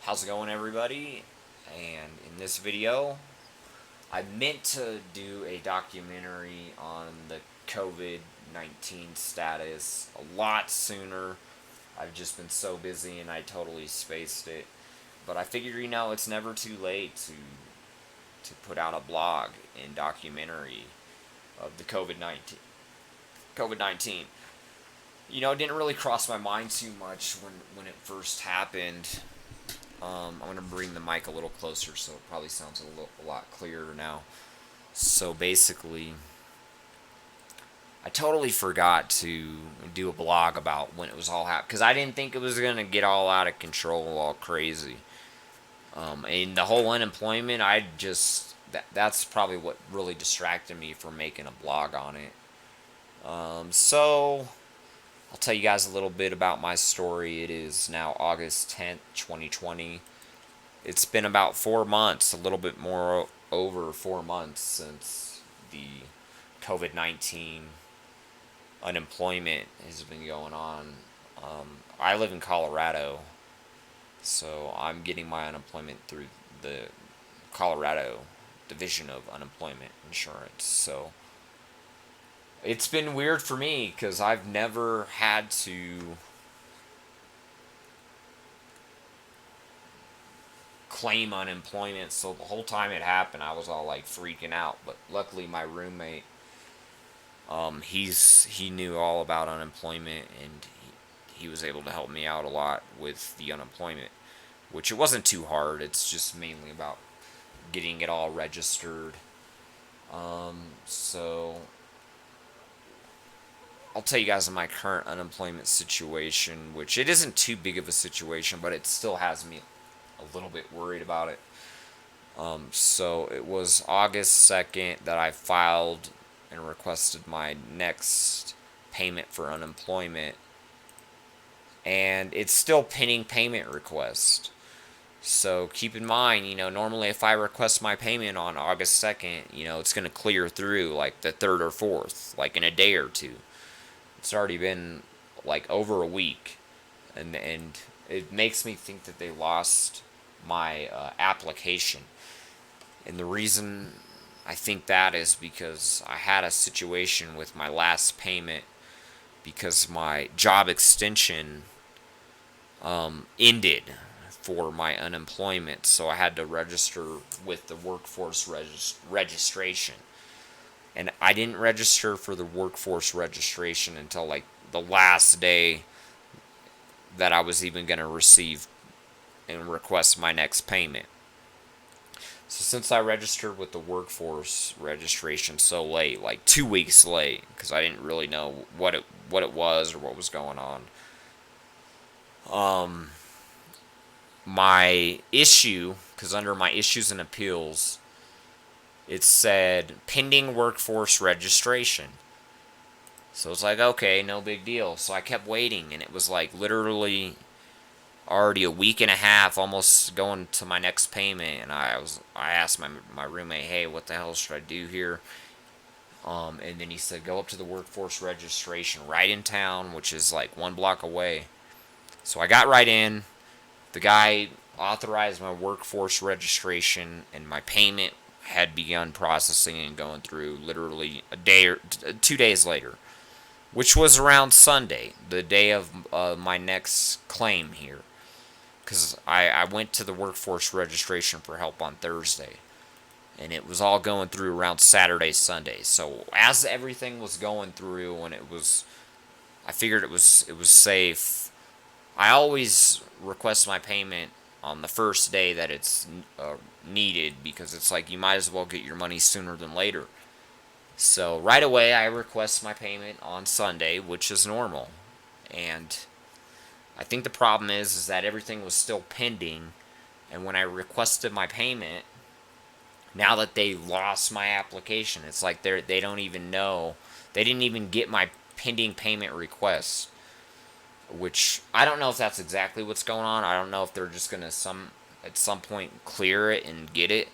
How's it going, everybody? And in this video, I meant to do a documentary on the COVID-19 status a lot sooner. I've just been so busy and I totally spaced it. But I figured, it's never too late to put out a blog and documentary of the COVID-19. It didn't really cross my mind too much when it first happened. I'm going to bring the mic a little closer so it probably sounds a lot clearer now. So basically, I totally forgot to do a blog about when it was all happening because I didn't think it was going to get all out of control, all crazy. And the whole unemployment, that's probably what really distracted me from making a blog on it. So I'll tell you guys a little bit about my story. It is now August 10th, 2020. It's been about 4 months, a little bit more over 4 months since the COVID-19 unemployment has been going on. I live in Colorado, so I'm getting my unemployment through the Colorado Division of Unemployment Insurance. So it's been weird for me because I've never had to claim unemployment, so the whole time it happened I was all like freaking out. But luckily my roommate, he knew all about unemployment, and he was able to help me out a lot with the unemployment, which it wasn't too hard. It's just mainly about getting it all registered. So I'll tell you guys my current unemployment situation, which it isn't too big of a situation, but it still has me a little bit worried about it. So it was August 2nd that I filed and requested my next payment for unemployment, and it's still pending payment request. So keep in mind, normally if I request my payment on August 2nd, it's going to clear through like the 3rd or 4th, like in a day or two. It's already been like over a week, and it makes me think that they lost my application. And the reason I think that is because I had a situation with my last payment because my job extension ended for my unemployment, so I had to register with the workforce registration. And I didn't register for the workforce registration until like the last day that I was even going to receive and request my next payment. So since I registered with the workforce registration so late, like 2 weeks late, because I didn't really know what it was or what was going on, my issue, because under my issues and appeals, it said pending workforce registration. So it's like, okay, no big deal. So I kept waiting, and it was like literally already a week and a half, almost going to my next payment. And I asked my roommate, hey, what the hell should I do here? And then he said, go up to the workforce registration right in town, which is like 1 block away. So I got right in. The guy authorized my workforce registration, and my payment had begun processing and going through literally a day or 2 days later, which was around Sunday, the day of my next claim here, because I went to the workforce registration for help on Thursday, and it was all going through around Saturday, Sunday. So as everything was going through, and I figured it was safe. I always request my payment on the first day that it's needed, because it's like you might as well get your money sooner than later. So right away I request my payment on Sunday, which is normal. And I think the problem is that everything was still pending, and when I requested my payment, now that they lost my application, it's like they don't even know. They didn't even get my pending payment request, which I don't know if that's exactly what's going on. I don't know if they're just going to at some point clear it and get it,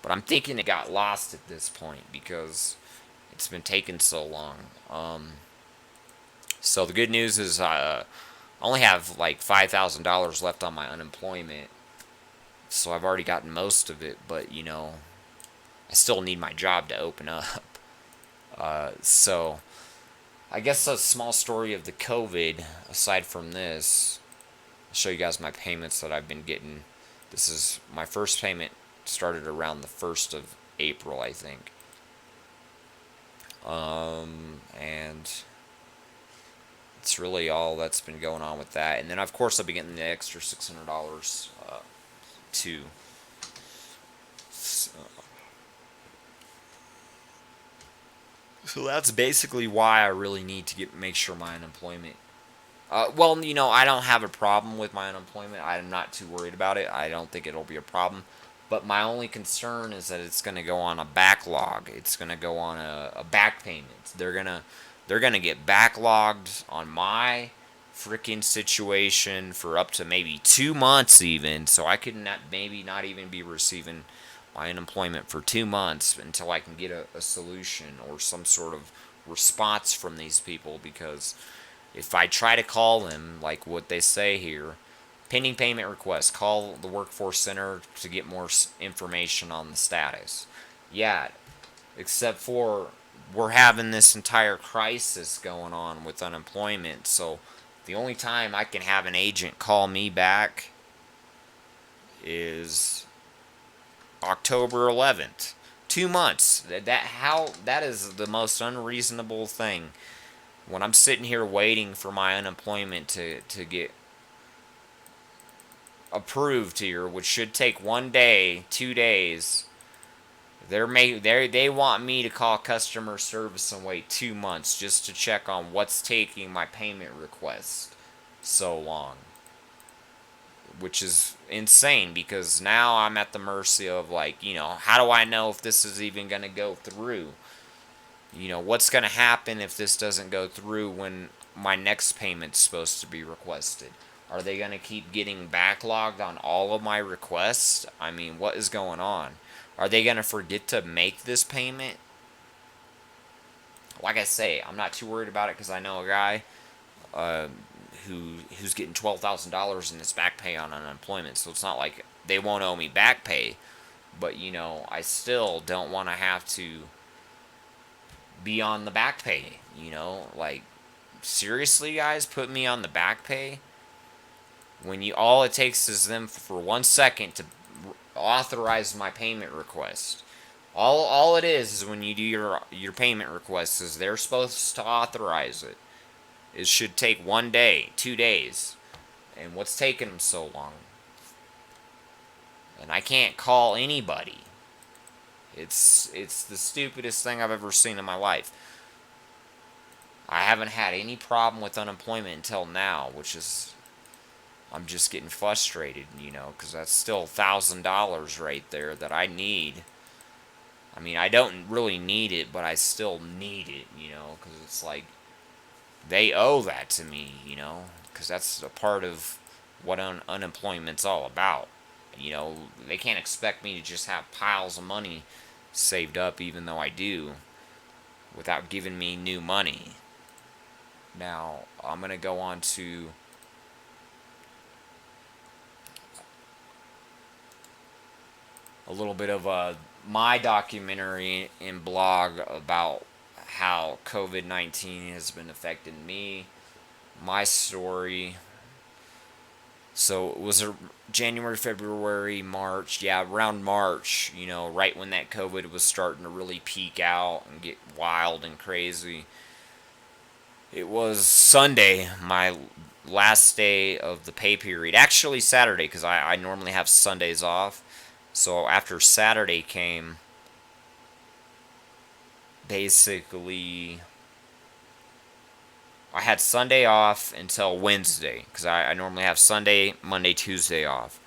but I'm thinking it got lost at this point because it's been taking so long. So the good news is I only have like $5,000 left on my unemployment, So I've already gotten most of it, but I still need my job to open up. So I guess a small story of the COVID. Aside from this, I'll show you guys my payments that I've been getting. This is my first payment, started around the 1st of April, I think. And it's really all that's been going on with that. And then, of course, I'll be getting the extra $600 too. So that's basically why I really need to make sure my unemployment. Well, I don't have a problem with my unemployment. I'm not too worried about it. I don't think it'll be a problem. But my only concern is that it's going to go on a backlog. It's going to go on a back payment. They're gonna get backlogged on my freaking situation for up to maybe 2 months even. So I could maybe not even be receiving my unemployment for 2 months until I can get a solution or some sort of response from these people, because if I try to call them, like what they say here, pending payment request, call the workforce center to get more information on the status. Yeah, except for we're having this entire crisis going on with unemployment, so the only time I can have an agent call me back is October 11th. 2 months. That is the most unreasonable thing. When I'm sitting here waiting for my unemployment to get approved here, which should take 1 day, 2 days, they want me to call customer service and wait 2 months just to check on what's taking my payment request so long, which is insane, because now I'm at the mercy of, like, how do I know if this is even going to go through? What's going to happen if this doesn't go through when my next payment's supposed to be requested? Are they going to keep getting backlogged on all of my requests? I mean, what is going on? Are they going to forget to make this payment? Like I say, I'm not too worried about it, because I know a guy who's getting $12,000 in his back pay on unemployment. So it's not like they won't owe me back pay. But, I still don't want to have to be on the back pay. Like, seriously, guys, put me on the back pay when all it takes is them for 1 second to authorize my payment request. All it is when you do your payment request is they're supposed to authorize it. It should take 1 day, 2 days, and what's taking them so long? And I can't call anybody. It's the stupidest thing I've ever seen in my life. I haven't had any problem with unemployment until now, which is, I'm just getting frustrated, because that's still $1,000 right there that I need. I mean, I don't really need it, but I still need it, because it's like they owe that to me, because that's a part of what unemployment's all about. They can't expect me to just have piles of money saved up, even though I do, without giving me new money. Now, I'm going to go on to a little bit of my documentary and blog about how COVID-19 has been affecting me, my story. So it was January, February, March. Yeah, around March, right when that COVID was starting to really peak out and get wild and crazy. It was Sunday, my last day of the pay period. Actually, Saturday, because I normally have Sundays off. So after Saturday came, basically, I had Sunday off until Wednesday, because I normally have Sunday, Monday, Tuesday off.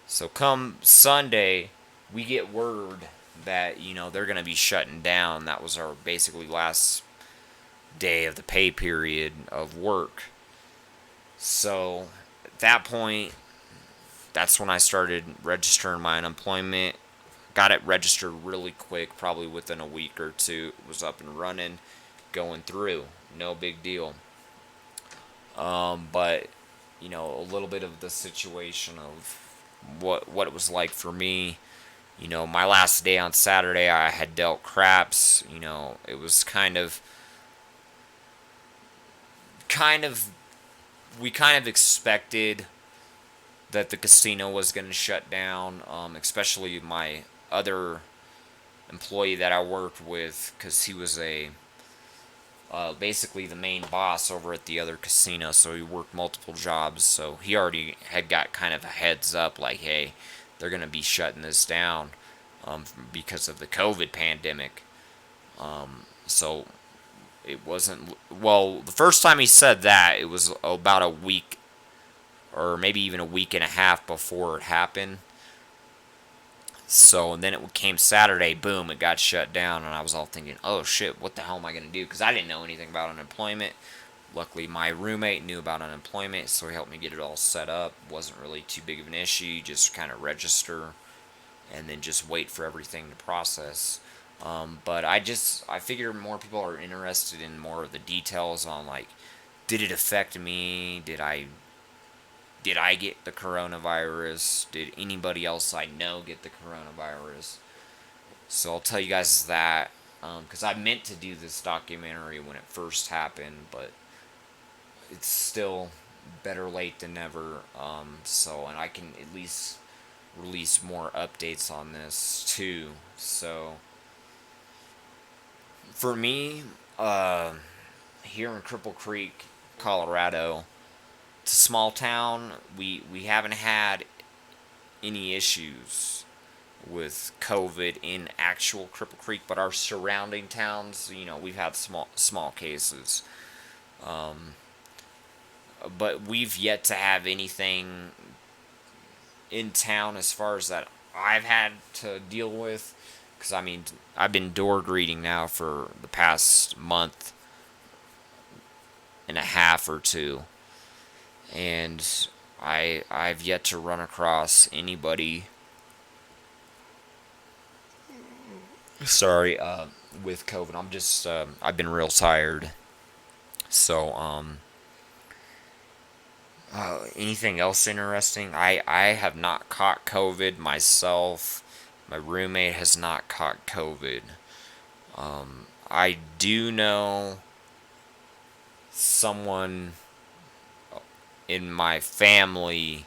So come Sunday, we get word that, they're going to be shutting down. That was our basically last day of the pay period of work. So at that point, that's when I started registering my unemployment. Got it registered really quick, probably within a week or two. It was up and running, going through. No big deal. But, a little bit of the situation of what it was like for me. My last day on Saturday, I had dealt craps. It was kind of we kind of expected that the casino was going to shut down, especially my other employee that I worked with, because he was basically the main boss over at the other casino, so he worked multiple jobs, so he already had got kind of a heads up, like, hey, they're going to be shutting this down because of the COVID pandemic. So it wasn't, well, the first time he said that, it was about a week or maybe even a week and a half before it happened. So, and then it came Saturday, boom, it got shut down, and I was all thinking, oh shit, what the hell am I going to do? Because I didn't know anything about unemployment. Luckily, my roommate knew about unemployment, so he helped me get it all set up. Wasn't really too big of an issue, just kind of register and then just wait for everything to process. But I figure more people are interested in more of the details on, like, did it affect me? Did I get the coronavirus? Did anybody else I know get the coronavirus? So I'll tell you guys that, because I meant to do this documentary when it first happened, but it's still better late than never. And I can at least release more updates on this too. So for me, here in Cripple Creek, Colorado, it's a small town. We haven't had any issues with COVID in actual Cripple Creek, but our surrounding towns, we've had small cases. Um, but we've yet to have anything in town as far as that I've had to deal with. Because I mean, I've been door greeting now for the past month and a half or two, and I've yet to run across anybody. Sorry, with COVID. I'm just I've been real tired. So anything else interesting? I have not caught COVID myself. My roommate has not caught COVID. I do know someone in my family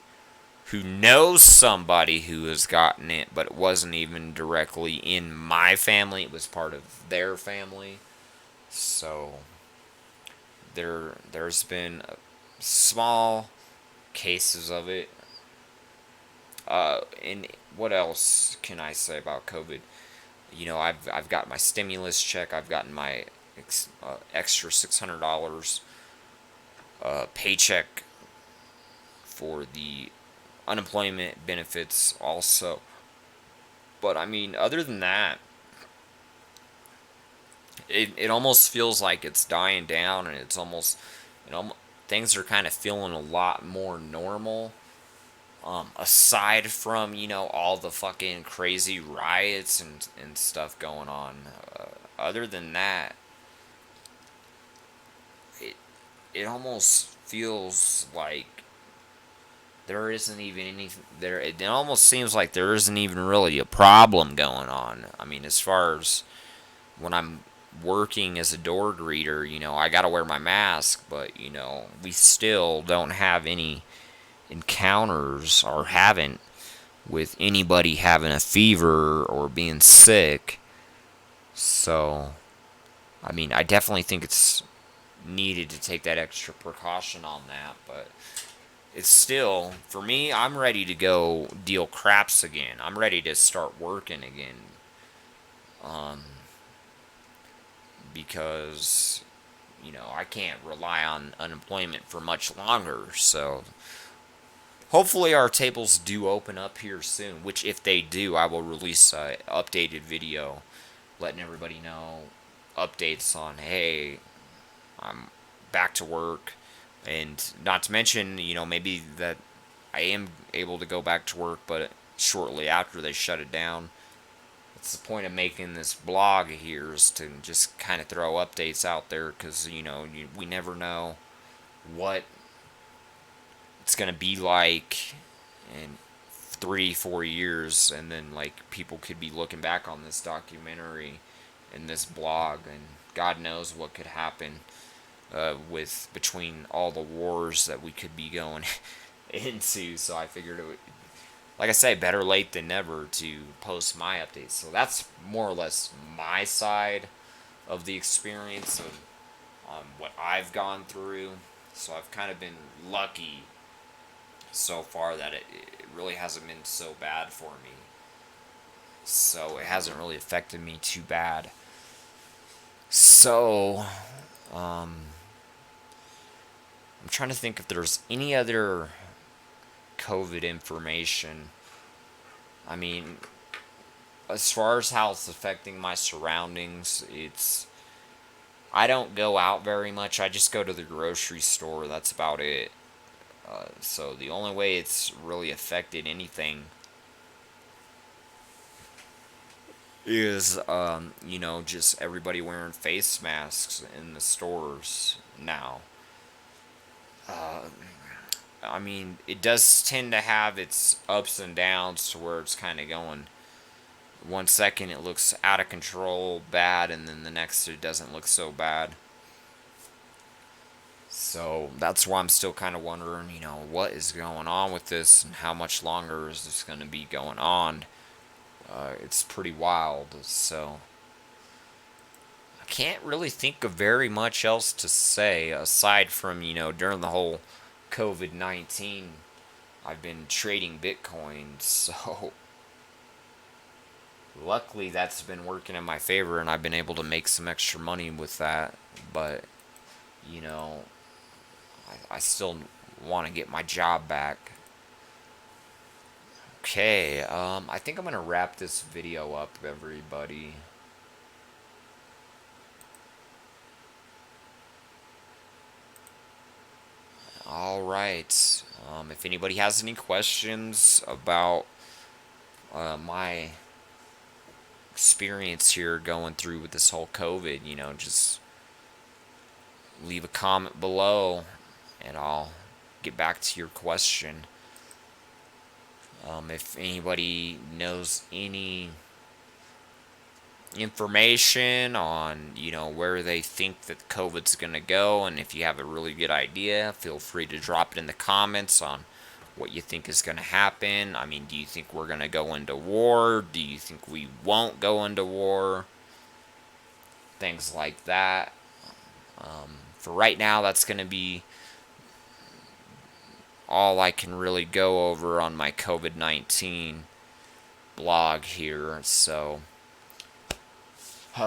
who knows somebody who has gotten it, but it wasn't even directly in my family. It was part of their family. So there's been small cases of it. And what else can I say about COVID? I've got my stimulus check. I've gotten my extra $600 paycheck for the unemployment benefits also. But I mean, other than that, it almost feels like it's dying down, and it's almost, things are kind of feeling a lot more normal. Aside from, all the fucking crazy riots and stuff going on. Other than that, it it almost feels like there isn't even anything there. It almost seems like there isn't even really a problem going on. I mean, as far as when I'm working as a door greeter, I gotta wear my mask, but we still don't have any encounters, or haven't, with anybody having a fever or being sick. So, I mean, I definitely think it's needed to take that extra precaution on that, but it's still, for me, I'm ready to go deal craps again. I'm ready to start working again. Um, because, I can't rely on unemployment for much longer. So, hopefully our tables do open up here soon, which if they do, I will release a updated video letting everybody know updates on, hey, I'm back to work. And not to mention, maybe that I am able to go back to work, but shortly after they shut it down. It's the point of making this blog here, is to just kind of throw updates out there, because, we never know what it's going to be like in 3-4 years, and then like people could be looking back on this documentary and this blog, and God knows what could happen with between all the wars that we could be going into. So I figured it would, like I say, better late than never to post my updates. So that's more or less my side of the experience of what I've gone through. So I've kind of been lucky so far that it really hasn't been so bad for me. So it hasn't really affected me too bad. So, I'm trying to think if there's any other COVID information. I mean, as far as how it's affecting my surroundings, I don't go out very much. I just go to the grocery store. That's about it. So the only way it's really affected anything is, just everybody wearing face masks in the stores now. Uh, I mean, it does tend to have its ups and downs to where it's kind of going. 1 second it looks out of control, bad, and then the next it doesn't look so bad. So that's why I'm still kind of wondering, what is going on with this and how much longer is this going to be going on? It's pretty wild. So I can't really think of very much else to say aside from, during the whole COVID-19, I've been trading Bitcoin. So luckily that's been working in my favor and I've been able to make some extra money with that. But, you know, I still want to get my job back. Okay, I think I'm going to wrap this video up, everybody. Alright, if anybody has any questions about my experience here going through with this whole COVID, just leave a comment below and I'll get back to your question. If anybody knows any information on, where they think that COVID's going to go, and if you have a really good idea, feel free to drop it in the comments on what you think is going to happen. I mean, do you think we're going to go into war? Do you think we won't go into war? Things like that. For right now, that's going to be all I can really go over on my COVID-19 blog here. So,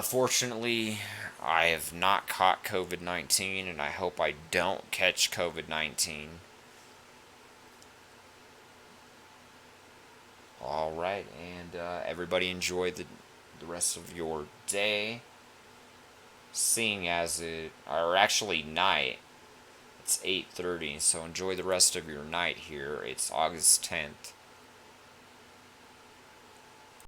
fortunately, I have not caught COVID-19, and I hope I don't catch COVID-19. Alright, and everybody enjoy the rest of your day. Seeing as or actually night, it's 8:30, so enjoy the rest of your night here. It's August 10th.